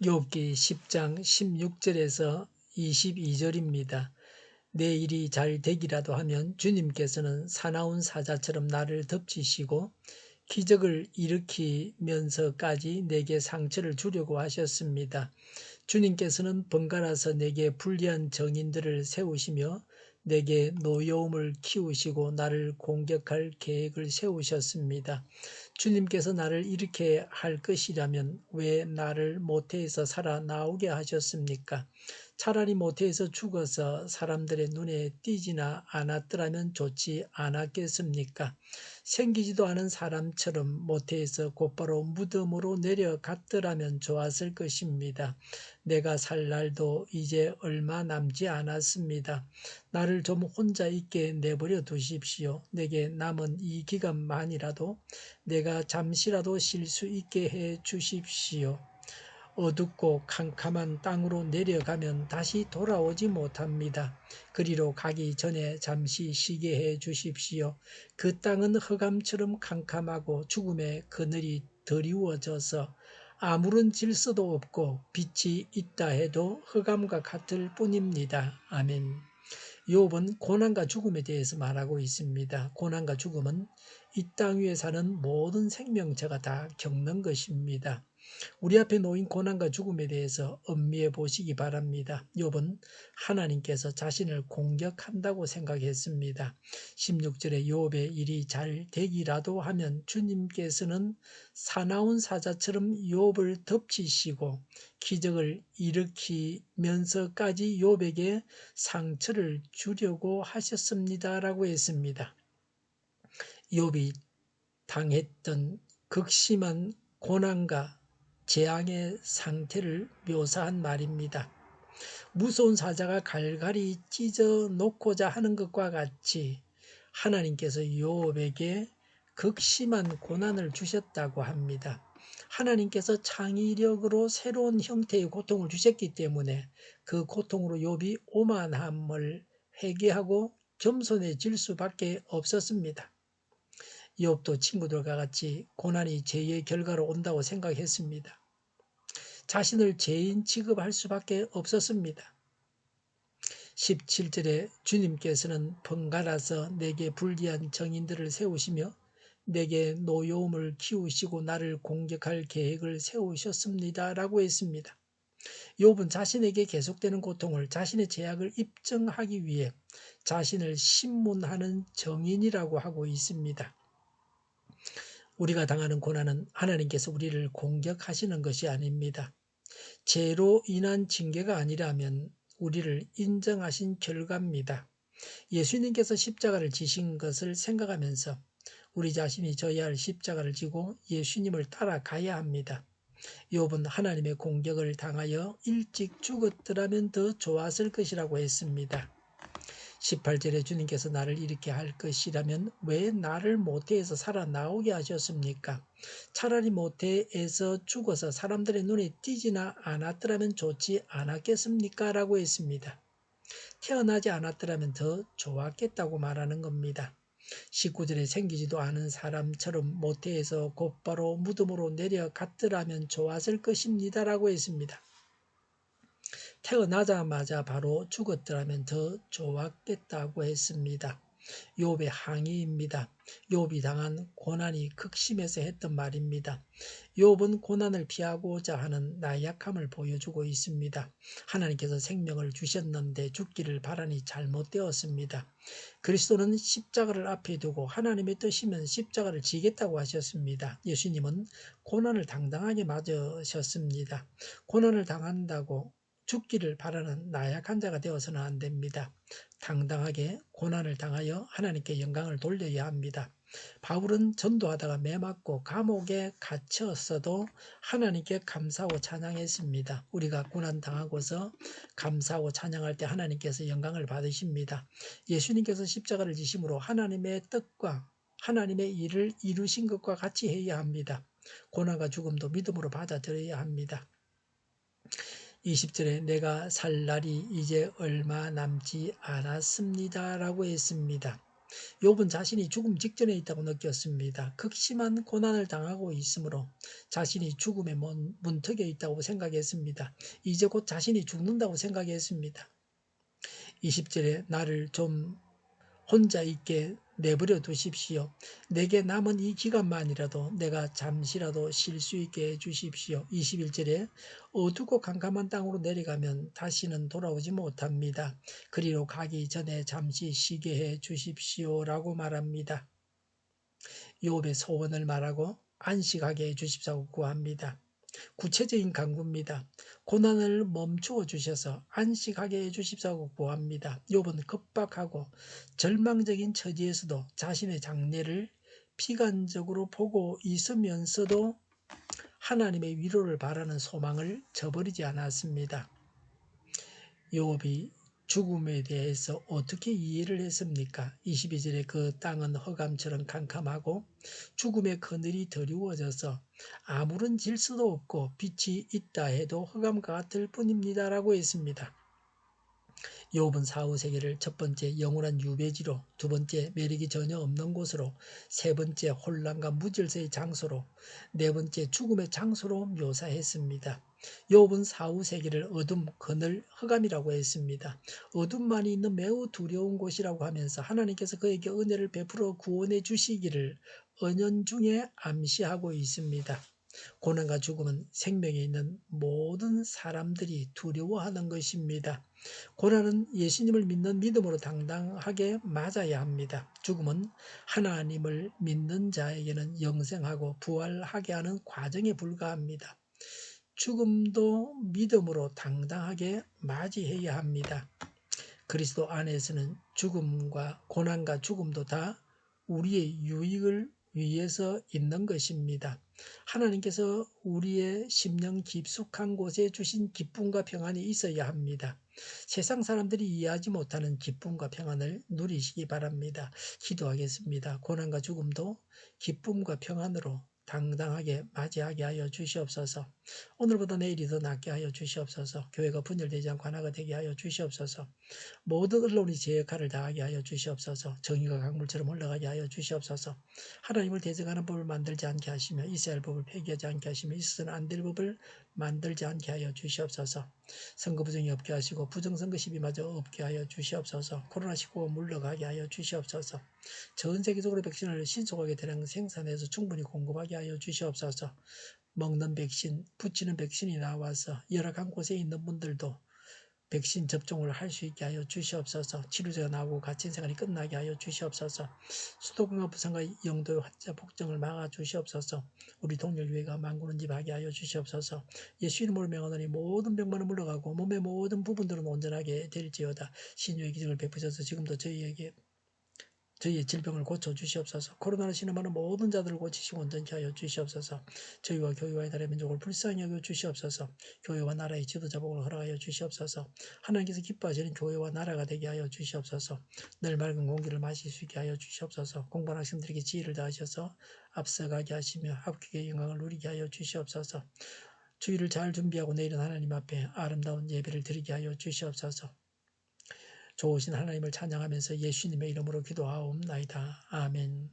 욥기 10장 16절에서 22절입니다. 내 일이 잘 되기라도 하면 주님께서는 사나운 사자처럼 나를 덮치시고 기적을 일으키면서까지 내게 상처를 주려고 하셨습니다. 주님께서는 번갈아서 내게 불리한 정인들을 세우시며 내게 노여움을 키우시고 나를 공격할 계획을 세우셨습니다. 주님께서 나를 이렇게 할 것이라면 왜 나를 모태에서 살아나오게 하셨습니까? 차라리 모태에서 죽어서 사람들의 눈에 띄지나 않았더라면 좋지 않았겠습니까? 생기지도 않은 사람처럼 모태에서 곧바로 무덤으로 내려갔더라면 좋았을 것입니다. 내가 살 날도 이제 얼마 남지 않았습니다. 나를 좀 혼자 있게 내버려 두십시오. 내게 남은 이 기간만이라도 내가 잠시라도 쉴 수 있게 해 주십시오. 어둡고 캄캄한 땅으로 내려가면 다시 돌아오지 못합니다. 그리로 가기 전에 잠시 쉬게 해 주십시오. 그 땅은 흑암처럼 캄캄하고 죽음의 그늘이 드리워져서 아무런 질서도 없고 빛이 있다 해도 흑암과 같을 뿐입니다. 아멘. 욥은 고난과 죽음에 대해서 말하고 있습니다. 고난과 죽음은 이 땅 위에 사는 모든 생명체가 다 겪는 것입니다. 우리 앞에 놓인 고난과 죽음에 대해서 음미해 보시기 바랍니다. 욥은 하나님께서 자신을 공격한다고 생각했습니다. 16절에 욥의 일이 잘 되기라도 하면 주님께서는 사나운 사자처럼 욥을 덮치시고 기적을 일으키면서까지 욥에게 상처를 주려고 하셨습니다라고 했습니다. 욥이 당했던 극심한 고난과 재앙의 상태를 묘사한 말입니다. 무서운 사자가 갈갈이 찢어 놓고자 하는 것과 같이 하나님께서 욥에게 극심한 고난을 주셨다고 합니다. 하나님께서 창의력으로 새로운 형태의 고통을 주셨기 때문에 그 고통으로 욥이 오만함을 회개하고 겸손해질 수밖에 없었습니다. 욥도 친구들과 같이 고난이 죄의 결과로 온다고 생각했습니다. 자신을 죄인 취급할 수밖에 없었습니다. 17절에 주님께서는 번갈아서 내게 불리한 정인들을 세우시며 내게 노여움을 키우시고 나를 공격할 계획을 세우셨습니다. 라고 했습니다. 욥은 자신에게 계속되는 고통을 자신의 죄악을 입증하기 위해 자신을 신문하는 정인이라고 하고 있습니다. 우리가 당하는 고난은 하나님께서 우리를 공격하시는 것이 아닙니다. 죄로 인한 징계가 아니라면 우리를 인정하신 결과입니다. 예수님께서 십자가를 지신 것을 생각하면서 우리 자신이 져야 할 십자가를 지고 예수님을 따라가야 합니다. 욥은 하나님의 공격을 당하여 일찍 죽었더라면 더 좋았을 것이라고 했습니다. 18절에 주님께서 나를 이렇게 할 것이라면 왜 나를 모태에서 살아나오게 하셨습니까? 차라리 모태에서 죽어서 사람들의 눈에 띄지나 않았더라면 좋지 않았겠습니까? 라고 했습니다. 태어나지 않았더라면 더 좋았겠다고 말하는 겁니다. 19절에 생기지도 않은 사람처럼 모태에서 곧바로 무덤으로 내려갔더라면 좋았을 것입니다. 라고 했습니다. 태어나자마자 바로 죽었더라면 더 좋았겠다고 했습니다. 욥의 항의입니다. 욥이 당한 고난이 극심해서 했던 말입니다. 욥은 고난을 피하고자 하는 나약함을 보여주고 있습니다. 하나님께서 생명을 주셨는데 죽기를 바라니 잘못되었습니다. 그리스도는 십자가를 앞에 두고 하나님의 뜻이면 십자가를 지겠다고 하셨습니다. 예수님은 고난을 당당하게 맞으셨습니다. 고난을 당한다고 죽기를 바라는 나약한 자가 되어서는 안 됩니다. 당당하게 고난을 당하여 하나님께 영광을 돌려야 합니다. 바울은 전도하다가 매맞고 감옥에 갇혔어도 하나님께 감사하고 찬양했습니다. 우리가 고난 당하고서 감사하고 찬양할 때 하나님께서 영광을 받으십니다. 예수님께서 십자가를 지심으로 하나님의 뜻과 하나님의 일을 이루신 것과 같이 해야 합니다. 고난과 죽음도 믿음으로 받아들여야 합니다. 20절에 내가 살 날이 이제 얼마 남지 않았습니다. 라고 했습니다. 욥은 자신이 죽음 직전에 있다고 느꼈습니다. 극심한 고난을 당하고 있으므로 자신이 죽음의 문턱에 있다고 생각했습니다. 이제 곧 자신이 죽는다고 생각했습니다. 20절에 나를 좀 혼자 있게 내버려 두십시오. 내게 남은 이 기간만이라도 내가 잠시라도 쉴 수 있게 해주십시오. 21절에 어두고 캄캄한 땅으로 내려가면 다시는 돌아오지 못합니다. 그리로 가기 전에 잠시 쉬게 해 주십시오라고 말합니다. 욥의 소원을 말하고 안식하게 해 주십사고 구합니다. 구체적인 간구입니다. 고난을 멈추어 주셔서 안식하게 해주십사고 구합니다. 욥은 급박하고 절망적인 처지에서도 자신의 장래를 비관적으로 보고 있으면서도 하나님의 위로를 바라는 소망을 저버리지 않았습니다. 욥이 죽음에 대해서 어떻게 이해를 했습니까? 22절에 그 땅은 흑암처럼 캄캄하고 죽음의 그늘이 드리워져서 아무런 질서도 없고 빛이 있다 해도 흑암과 같을 뿐입니다 라고 했습니다. 욥은 사후세계를 첫 번째 영원한 유배지로, 두 번째 매력이 전혀 없는 곳으로, 세 번째 혼란과 무질서의 장소로, 네 번째 죽음의 장소로 묘사했습니다. 욥은 사후세계를 어둠, 그늘, 흑암이라고 했습니다. 어둠만이 있는 매우 두려운 곳이라고 하면서 하나님께서 그에게 은혜를 베풀어 구원해 주시기를 은연중에 암시하고 있습니다. 고난과 죽음은 생명에 있는 모든 사람들이 두려워하는 것입니다. 고난은 예수님을 믿는 믿음으로 당당하게 맞아야 합니다. 죽음은 하나님을 믿는 자에게는 영생하고 부활하게 하는 과정에 불과합니다. 죽음도 믿음으로 당당하게 맞이해야 합니다. 그리스도 안에서는 죽음과 고난과 죽음도 다 우리의 유익을 위해서 있는 것입니다. 하나님께서 우리의 심령 깊숙한 곳에 주신 기쁨과 평안이 있어야 합니다. 세상 사람들이 이해하지 못하는 기쁨과 평안을 누리시기 바랍니다. 기도하겠습니다. 고난과 죽음도 기쁨과 평안으로 당당하게 맞이하게 하여 주시옵소서. 오늘보다 내일이 더 낫게 하여 주시옵소서. 교회가 분열되지 않고 하나가 되게 하여 주시옵소서. 모든 언론이 제 역할을 다하게 하여 주시옵소서. 정의가 강물처럼 흘러가게 하여 주시옵소서. 하나님을 대적하는 법을 만들지 않게 하시며 있어야 할 법을 폐기하지 않게 하시며 있어서는 안 될 법을 만들지 않게 하여 주시옵소서. 선거 부정이 없게 하시고 부정선거 시비마저 없게 하여 주시옵소서. 코로나19가 물러가게 하여 주시옵소서. 전 세계적으로 백신을 신속하게 대량 생산해서 충분히 공급하게 하여 주시옵소서. 먹는 백신, 붙이는 백신이 나와서 열악한 곳에 있는 분들도 백신 접종을 할 수 있게 하여 주시옵소서. 치료제가 나오고 갇힌 생활이 끝나게 하여 주시옵소서. 수도권과 부산과 영도의 환자 폭증을 막아 주시옵소서. 우리 동료교회가 만군은집하게 하여 주시옵소서. 예수 이름으로 명하노니 모든 병만은 물러가고 몸의 모든 부분들은 온전하게 될지어다. 신유의 기적을 베푸셔서 지금도 저희의 질병을 고쳐주시옵소서. 코로나로 신음하는 모든 자들을 고치시고 온전케 하여 주시옵소서. 저희와 교회와 나라의 민족을 불쌍히 여겨 주시옵소서. 교회와 나라의 지도자복을 허락하여 주시옵소서. 하나님께서 기뻐하시는 교회와 나라가 되게 하여 주시옵소서. 늘 맑은 공기를 마실 수 있게 하여 주시옵소서. 공부하는 학생들에게 지혜를 다하셔서 앞서가게 하시며 합격의 영광을 누리게 하여 주시옵소서. 주일을 잘 준비하고 내일은 하나님 앞에 아름다운 예배를 드리게 하여 주시옵소서. 좋으신 하나님을 찬양하면서 예수님의 이름으로 기도하옵나이다. 아멘.